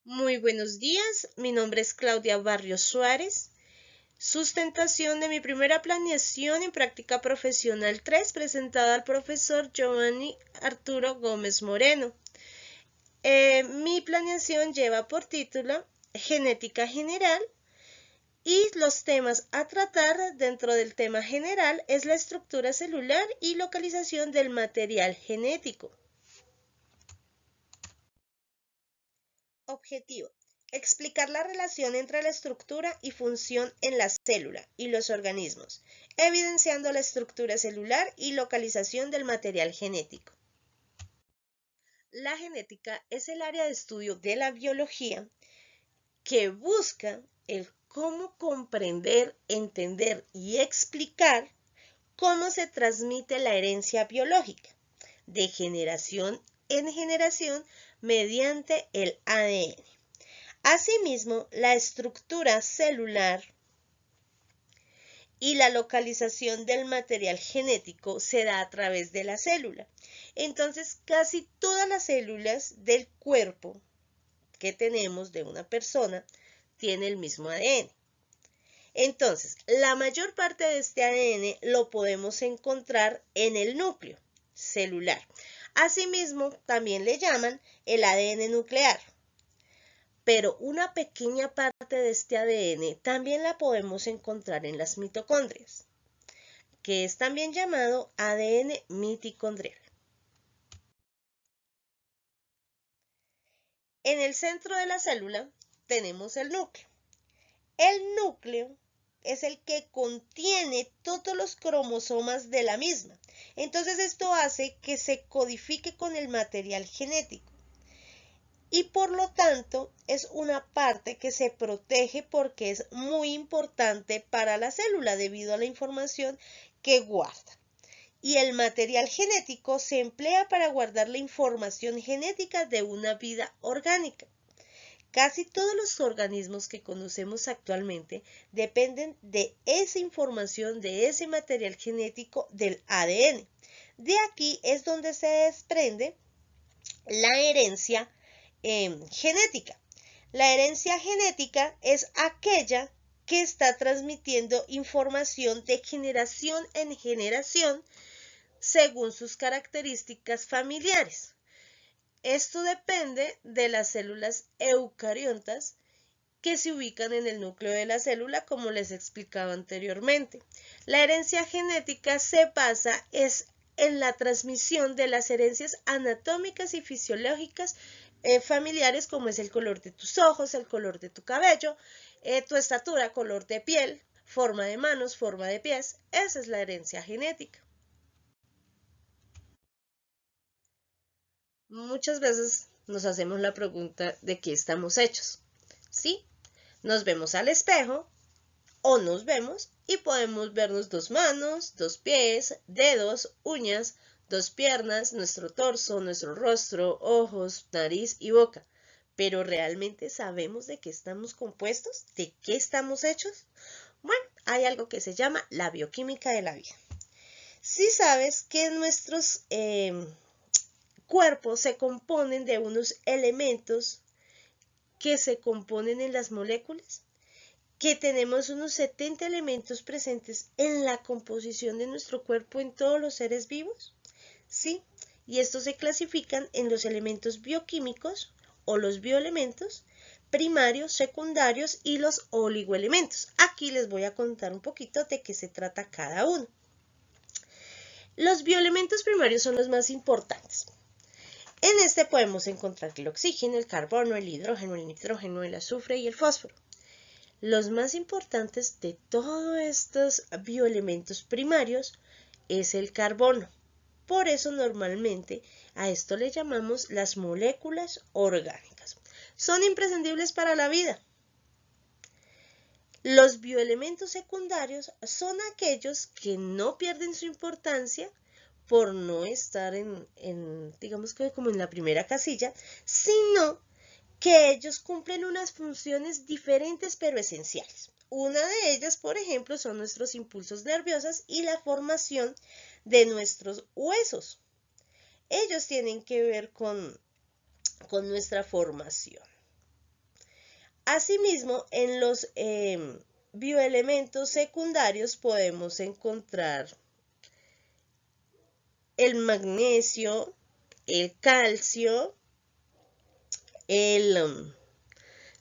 Muy buenos días, mi nombre es Claudia Barrios Suárez. Sustentación de mi primera planeación en práctica profesional 3 presentada al profesor Giovanni Arturo Gómez Moreno. Mi planeación lleva por título Genética General y los temas a tratar dentro del tema general es la estructura celular y localización del material genético. Objetivo: explicar la relación entre la estructura y función en la célula y los organismos, evidenciando la estructura celular y localización del material genético. La genética es el área de estudio de la biología que busca el cómo comprender, entender y explicar cómo se transmite la herencia biológica de generación en generación mediante el ADN. Asimismo, la estructura celular y la localización del material genético se da a través de la célula. Entonces, casi todas las células del cuerpo que tenemos de una persona tienen el mismo ADN. Entonces, la mayor parte de este ADN lo podemos encontrar en el núcleo celular. Asimismo, también le llaman el ADN nuclear. Pero una pequeña parte de este ADN también la podemos encontrar en las mitocondrias, que es también llamado ADN mitocondrial. En el centro de la célula tenemos el núcleo. El núcleo es el que contiene todos los cromosomas de la misma. Entonces esto hace que se codifique con el material genético. Y por lo tanto es una parte que se protege porque es muy importante para la célula debido a la información que guarda. Y el material genético se emplea para guardar la información genética de una vida orgánica. Casi todos los organismos que conocemos actualmente dependen de esa información, de ese material genético del ADN. De aquí es donde se desprende la herencia genética. La herencia genética es aquella que está transmitiendo información de generación en generación según sus características familiares. Esto depende de las células eucariotas que se ubican en el núcleo de la célula, como les explicaba anteriormente. La herencia genética se basa en la transmisión de las herencias anatómicas y fisiológicas familiares, como es el color de tus ojos, el color de tu cabello, tu estatura, color de piel, forma de manos, forma de pies. Esa es la herencia genética. Muchas veces nos hacemos la pregunta de qué estamos hechos. ¿Sí? Nos vemos al espejo o nos vemos y podemos vernos dos manos, dos pies, dedos, uñas, dos piernas, nuestro torso, nuestro rostro, ojos, nariz y boca. ¿Pero realmente sabemos de qué estamos compuestos? ¿De qué estamos hechos? Bueno, hay algo que se llama la bioquímica de la vida. Si sabes que nuestros cuerpos se componen de unos elementos que se componen en las moléculas, que tenemos unos 70 elementos presentes en la composición de nuestro cuerpo en todos los seres vivos, ¿sí? Y estos se clasifican en los elementos bioquímicos o los bioelementos, primarios, secundarios y los oligoelementos. Aquí les voy a contar un poquito de qué se trata cada uno. Los bioelementos primarios son los más importantes. En este podemos encontrar el oxígeno, el carbono, el hidrógeno, el nitrógeno, el azufre y el fósforo. Los más importantes de todos estos bioelementos primarios es el carbono. Por eso normalmente a esto le llamamos las moléculas orgánicas. Son imprescindibles para la vida. Los bioelementos secundarios son aquellos que no pierden su importancia por no estar digamos que como en la primera casilla, sino que ellos cumplen unas funciones diferentes pero esenciales. Una de ellas, por ejemplo, son nuestros impulsos nerviosos y la formación de nuestros huesos. Ellos tienen que ver con nuestra formación. Asimismo, en los bioelementos secundarios podemos encontrar el magnesio, el calcio, el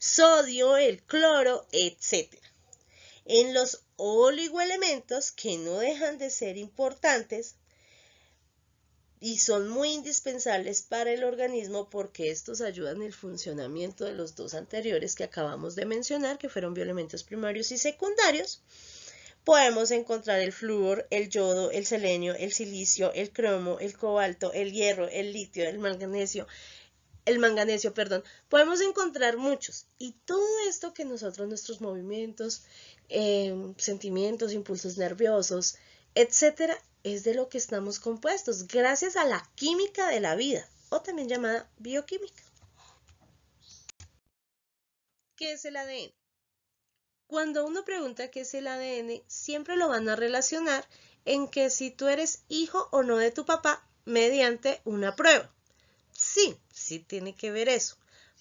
sodio, el cloro, etc. En los oligoelementos, que no dejan de ser importantes y son muy indispensables para el organismo porque estos ayudan en el funcionamiento de los dos anteriores que acabamos de mencionar, que fueron bioelementos primarios y secundarios, podemos encontrar el flúor, el yodo, el selenio, el silicio, el cromo, el cobalto, el hierro, el litio, el manganesio, podemos encontrar muchos. Y todo esto que nosotros, nuestros movimientos, sentimientos, impulsos nerviosos, etcétera, es de lo que estamos compuestos, gracias a la química de la vida, o también llamada bioquímica. ¿Qué es el ADN? Cuando uno pregunta qué es el ADN, siempre lo van a relacionar en que si tú eres hijo o no de tu papá mediante una prueba. Sí, sí tiene que ver eso.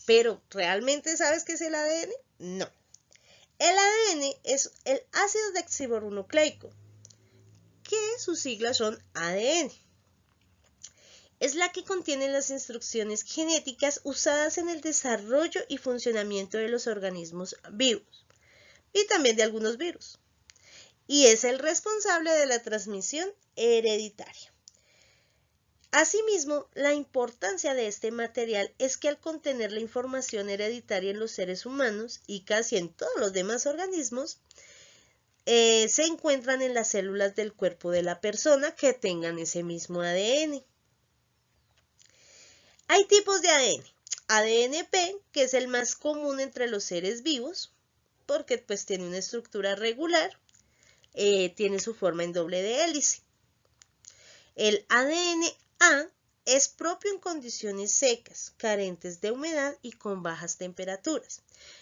Pero, ¿realmente sabes qué es el ADN? No. El ADN es el ácido desoxirribonucleico, que sus siglas son ADN. Es la que contiene las instrucciones genéticas usadas en el desarrollo y funcionamiento de los organismos vivos y también de algunos virus. Y es el responsable de la transmisión hereditaria. Asimismo, la importancia de este material es que al contener la información hereditaria en los seres humanos y casi en todos los demás organismos, se encuentran en las células del cuerpo de la persona que tengan ese mismo ADN. Hay tipos de ADN. ADNP, que es el más común entre los seres vivos, porque pues tiene una estructura regular, tiene su forma en doble de hélice. El ADN-A es propio en condiciones secas, carentes de humedad y con bajas temperaturas.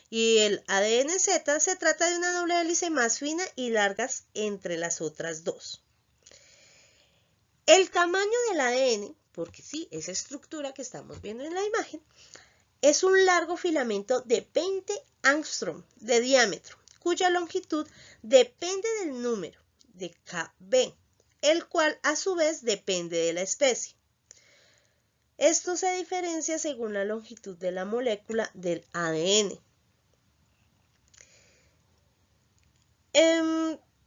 Y el ADN-Z se trata de una doble hélice más fina y largas entre las otras dos. El tamaño del ADN, porque sí, esa estructura que estamos viendo en la imagen, es un largo filamento de 20 angstrom de diámetro, cuya longitud depende del número de Kb, el cual a su vez depende de la especie. Esto se diferencia según la longitud de la molécula del ADN.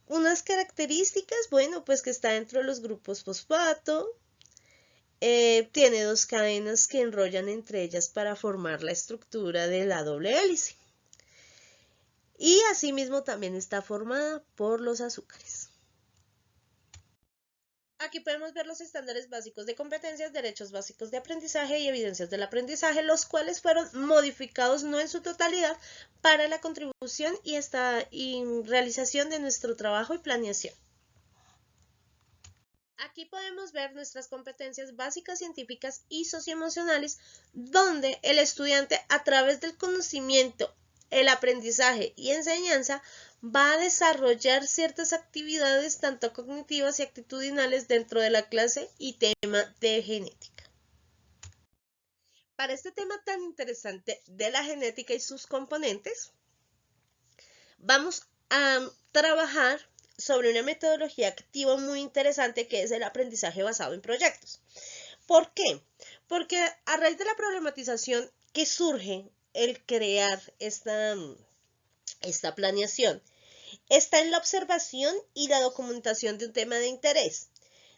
Unas características, bueno, pues que está dentro de los grupos fosfato, tiene dos cadenas que enrollan entre ellas para formar la estructura de la doble hélice. Y asimismo también está formada por los azúcares. Aquí podemos ver los estándares básicos de competencias, derechos básicos de aprendizaje y evidencias del aprendizaje, los cuales fueron modificados no en su totalidad para la contribución y realización de nuestro trabajo y planeación. Aquí podemos ver nuestras competencias básicas científicas y socioemocionales, donde el estudiante a través del conocimiento, el aprendizaje y enseñanza va a desarrollar ciertas actividades tanto cognitivas y actitudinales dentro de la clase y tema de genética. Para este tema tan interesante de la genética y sus componentes, vamos a trabajar sobre una metodología activa muy interesante que es el aprendizaje basado en proyectos. ¿Por qué? Porque a raíz de la problematización que surge el crear esta planeación, está en la observación y la documentación de un tema de interés,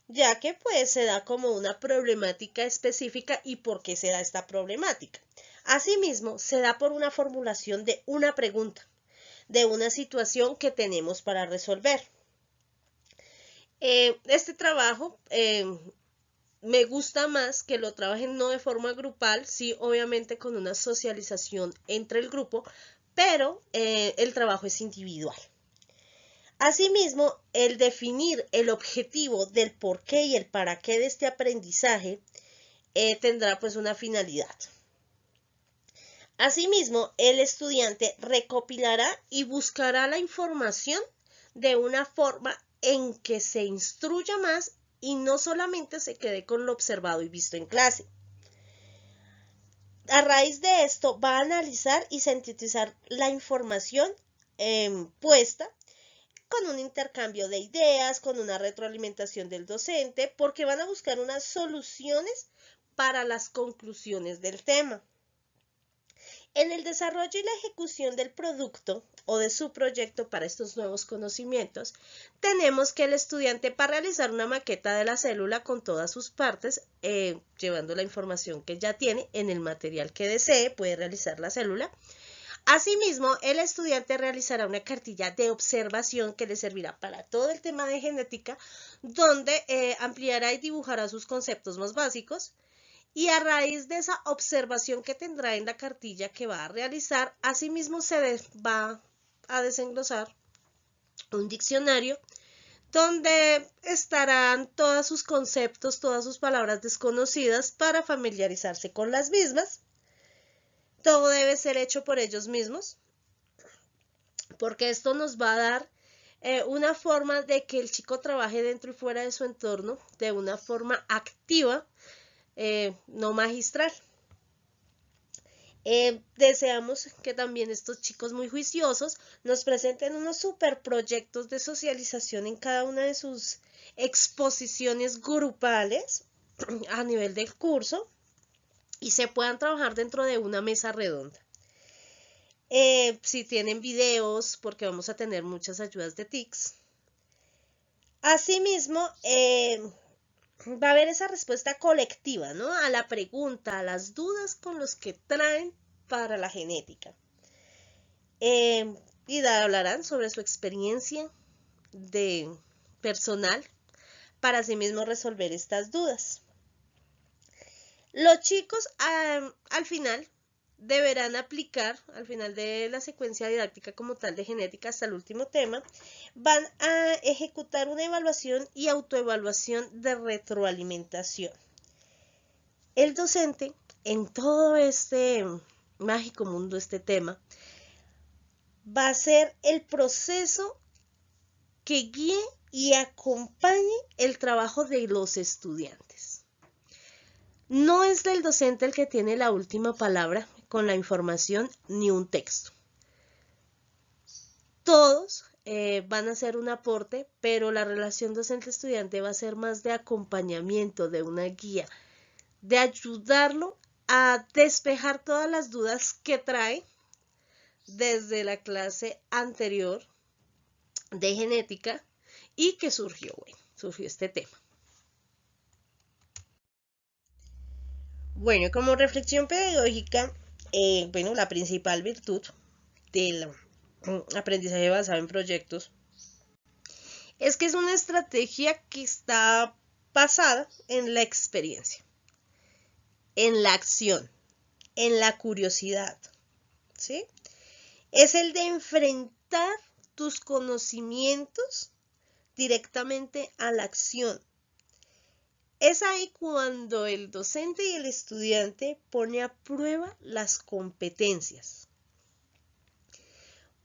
ya que pues se da como una problemática específica. ¿Y por qué se da esta problemática? Asimismo, se da por una formulación de una pregunta, de una situación que tenemos para resolver. Este trabajo me gusta más que lo trabajen no de forma grupal, sí, obviamente con una socialización entre el grupo, pero el trabajo es individual. Asimismo, el definir el objetivo del por qué y el para qué de este aprendizaje tendrá pues una finalidad. Asimismo, el estudiante recopilará y buscará la información de una forma en que se instruya más y no solamente se quede con lo observado y visto en clase. a raíz de esto va a analizar y sintetizar la información puesta con un intercambio de ideas, con una retroalimentación del docente, porque van a buscar unas soluciones para las conclusiones del tema. En el desarrollo y la ejecución del producto o de su proyecto para estos nuevos conocimientos, tenemos que el estudiante, para realizar una maqueta de la célula con todas sus partes, llevando la información que ya tiene en el material que desee, puede realizar la célula. Asimismo, el estudiante realizará una cartilla de observación que le servirá para todo el tema de genética, donde ampliará y dibujará sus conceptos más básicos. Y a raíz de esa observación que tendrá en la cartilla que va a realizar, asimismo se va a desenglosar un diccionario donde estarán todos sus conceptos, todas sus palabras desconocidas para familiarizarse con las mismas. Todo debe ser hecho por ellos mismos, porque esto nos va a dar una forma de que el chico trabaje dentro y fuera de su entorno de una forma activa, no magistral. Deseamos que también estos chicos muy juiciosos nos presenten unos super proyectos de socialización en cada una de sus exposiciones grupales a nivel del curso y se puedan trabajar dentro de una mesa redonda. Si tienen videos, porque vamos a tener muchas ayudas de TICs. Asimismo, va a haber esa respuesta colectiva, ¿no? A la pregunta, a las dudas con los que traen para la genética. Y hablarán sobre su experiencia de personal para asimismo resolver estas dudas. Los chicos al final deberán aplicar, al final de la secuencia didáctica como tal de genética hasta el último tema, van a ejecutar una evaluación y autoevaluación de retroalimentación. El docente, en todo este mágico mundo, este tema, va a ser el proceso que guíe y acompañe el trabajo de los estudiantes. No es el docente el que tiene la última palabra con la información ni un texto. Todos van a hacer un aporte, pero la relación docente-estudiante va a ser más de acompañamiento, de una guía, de ayudarlo a despejar todas las dudas que trae desde la clase anterior de genética y que surgió este tema. Bueno, como reflexión pedagógica, la principal virtud del aprendizaje basado en proyectos es que es una estrategia que está basada en la experiencia, en la acción, en la curiosidad, ¿sí? Es el de enfrentar tus conocimientos directamente a la acción. Es ahí cuando el docente y el estudiante pone a prueba las competencias.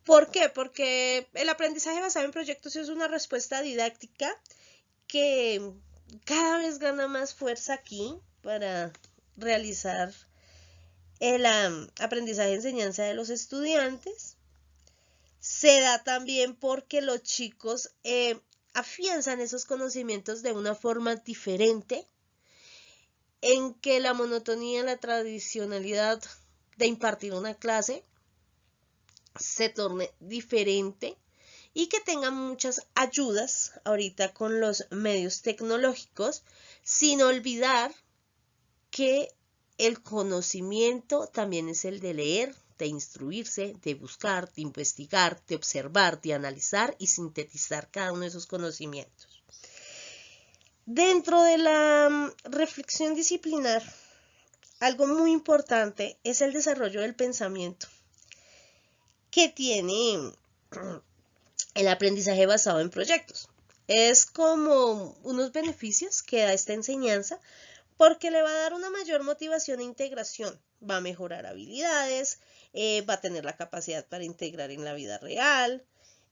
¿Por qué? Porque el aprendizaje basado en proyectos es una respuesta didáctica que cada vez gana más fuerza aquí para realizar el aprendizaje y enseñanza de los estudiantes. Se da también porque los chicos afianzan esos conocimientos de una forma diferente, en que la monotonía, la tradicionalidad de impartir una clase se torne diferente y que tengan muchas ayudas ahorita con los medios tecnológicos, sin olvidar que el conocimiento también es el de leer, de instruirse, de buscar, de investigar, de observar, de analizar y sintetizar cada uno de esos conocimientos. Dentro de la reflexión disciplinar, algo muy importante es el desarrollo del pensamiento que tiene el aprendizaje basado en proyectos. Es como unos beneficios que da esta enseñanza porque le va a dar una mayor motivación e integración, va a mejorar habilidades, va a tener la capacidad para integrar en la vida real,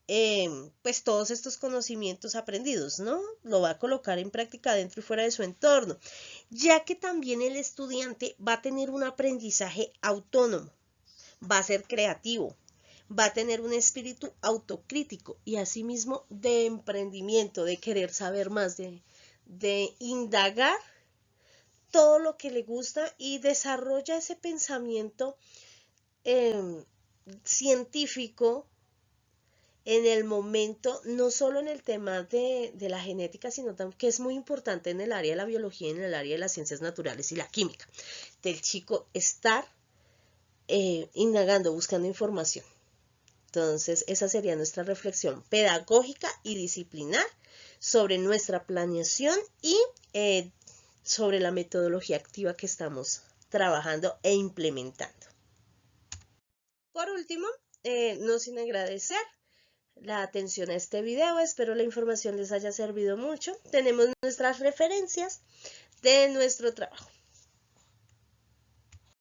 pues todos estos conocimientos aprendidos, ¿no? Lo va a colocar en práctica dentro y fuera de su entorno, ya que también el estudiante va a tener un aprendizaje autónomo, va a ser creativo, va a tener un espíritu autocrítico y asimismo de emprendimiento, de querer saber más, de indagar todo lo que le gusta y desarrolla ese pensamiento científico en el momento, no solo en el tema de la genética, sino también que es muy importante en el área de la biología y en el área de las ciencias naturales y la química, del chico estar indagando, buscando información. Entonces, esa sería nuestra reflexión pedagógica y disciplinar sobre nuestra planeación y sobre la metodología activa que estamos trabajando e implementando. Por último, no sin agradecer la atención a este video, espero la información les haya servido mucho. Tenemos nuestras referencias de nuestro trabajo.